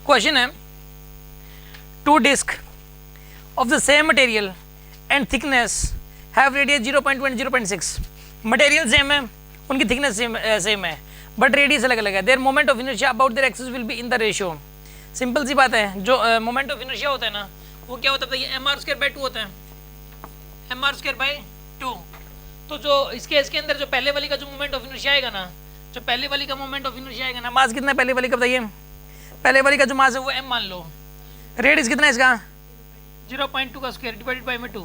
Question है, two disc of the same material and thickness have radius 0.1 0.6, material same है, उनकी thickness same है, but radius अलग अलग है। Their moment of inertia about their axis will be in the ratio. Simple सी बात है, जो मोमेंट ऑफ इनर्शिया होता है ना, वो क्या होता है, ये mr²/2 होता है, mr²/2। तो जो इसके अंदर जो पहले वाली का जो मोमेंट ऑफ इनर्शिया आएगा ना, जो पहले वाली का मोमेंट ऑफ इनर्शिया आएगा ना, मास कितना है पहले वाली का बताइए, पहले वाली का जो मास है वो m मान लो, रेडियस कितना है इसका 0.2 का स्क्वायर डिवाइडेड बाय में 2।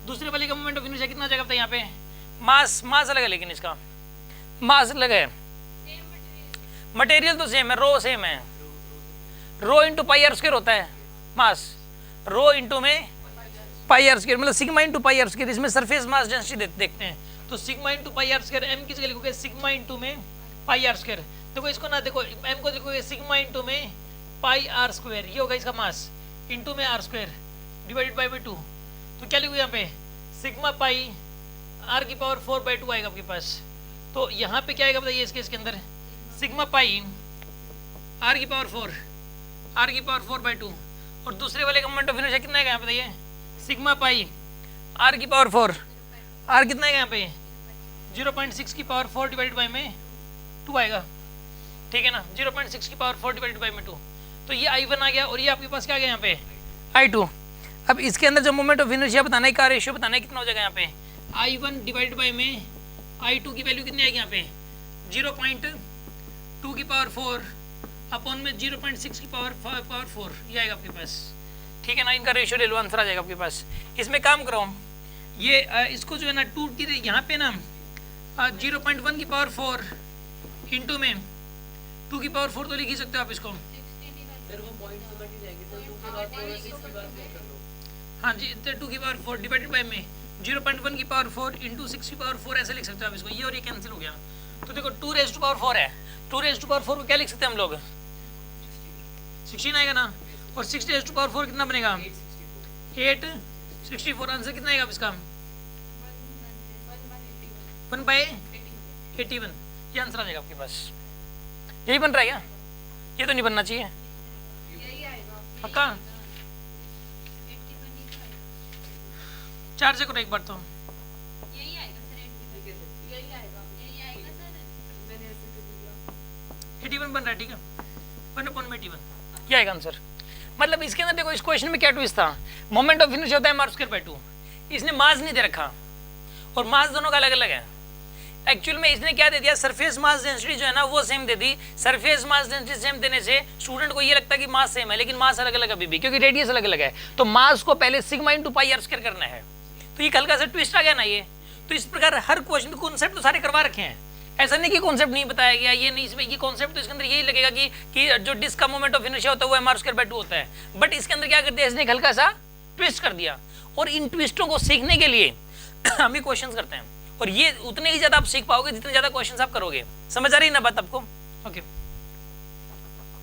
दूसरे वाली का मोमेंट ऑफ इनर्शिया कितना आ जाएगा बताइए, यहाँ पे मास अलग है, लेकिन इसका मास अलग है, मटेरियल तो सेम है, रो सेम है, rho into pi r square होता है मास, रो इंटू में पाई आर स्क्वायर, मतलब sigma into pi r square. इसमें सरफेस मास डेंसिटी देखते हैं, तो sigma into pi r square, M किसके लिखोगे, सिग्मा इंटू में पाई आर स्क्वायर। देखो इसको ना, देखो एम को लिखोगे सिग्मा इंटू में पाई आर स्क्वायर, ये होगा इसका मास, इंटू में आर स्क्वायर डिवाइडेड बाई 2। तो क्या लिखोगे यहाँ पे, सिग्मा पाई आर की पावर 4/2 आएगा आपके पास। तो यहाँ पे क्या आएगा बताइए, इसके अंदर सिग्मा पाई आर की पावर 4/2, और दूसरे वाले का मोमेंट ऑफ इनर्शिया कितना आएगा यहाँ पे बताइए, सिग्मा पाई आर की पावर 4, आर कितना आएगा यहाँ पे 0.6 की पावर 4 डिवाइडेड बाई में 2 आएगा, ठीक है ना, 0.6 की पावर 4 डिवाइडेड बाई में 2। तो ये I1 आ गया, और ये आपके पास क्या आ गया यहाँ पे I2। अब इसके अंदर जो मोमेंट ऑफ इनर्शिया बताना है, का रेशियो बताना है, कितना हो जाएगा यहाँ पे I1 डिवाइडेड बाई में I2 की वैल्यू कितनी आएगी यहाँ पे 0.2 की पावर 4 अपॉन में 0.6 की पावर 4, ये आएगा आपके पास, ठीक है ना। इनका रेशियो ले लो, आंसर आ जाएगा आपके पास। इसमें काम करो, ये इसको जो है ना 2 की यहाँ पे ना 0.1 की पावर 4 इंटू में 2 की पावर 4 तो लिख ही सकते हो आप इसको, हाँ जी, 2 की पावर 4 डिवाइडेड बाई में 0.1 की पावर 4 इंटू 6 की पावर 4 ऐसे लिख सकते हो आप इसको, ये और ये कैंसिल हो गया। तो देखो 2 रेज़ टू पावर 4 है, 2 रेज़ टू पावर 4 को क्या लिख सकते हैं हम लोग 16 आएगा ना, और 6 रेज़ टू पावर 4 कितना बनेगा 864। आंसर कितना आएगा इसका 1/81, ये आंसर आ जाएगा आपके पास। यही बन रहा है क्या, ये तो नहीं बनना चाहिए पक्का, 4 से करो एक बार तो, यही आएगा सर, यही आएगा सर, मैंने ऐसे कर दिया 81 बन रहा है, ठीक है 1/81 ये आएगा आंसर। मतलब इसके अंदर देखो, इस क्वेश्चन में क्या ट्विस्ट था, मोमेंट ऑफ इनर्शिया होता है mr²/2, इसने मास नहीं दे रखा, और मास दोनों का अलग अलग है। एक्चुअल में इसने क्या दे दिया, सरफेस मास डेंसिटी जो है ना वो सेम दे दी। सरफेस मास डेंसिटी सेम देने से स्टूडेंट को ये लगता है कि मास सेम है, लेकिन मास अलग अलग अभी भी, क्योंकि रेडियस अलग अलग है। तो मास को पहले sigma into pi r square करना है, तो ये हल्का सा ट्विस्ट आ गया ना ये। तो इस प्रकार हर क्वेश्चन के कॉन्सेप्ट तो सारे करवा रखे हैं, ऐसा नहीं कि कॉन्सेप्ट नहीं बताया गया, ये नहीं, इसमें ये कॉन्सेप्ट तो इसके अंदर यही लगेगा कि जो डिस्क का मोमेंट ऑफ इनर्शिया होता है वो mr²/2 होता है। बट इसके अंदर क्या कर दिया, इसने हल्का सा ट्विस्ट कर दिया, और इन ट्विस्टों को सीखने के लिए हम ही क्वेश्चंस करते हैं, और ये उतने ही ज्यादा आप सीख पाओगे जितने ज्यादा क्वेश्चंस आप करोगे। समझ आ रही है ना बात आपको? ओके।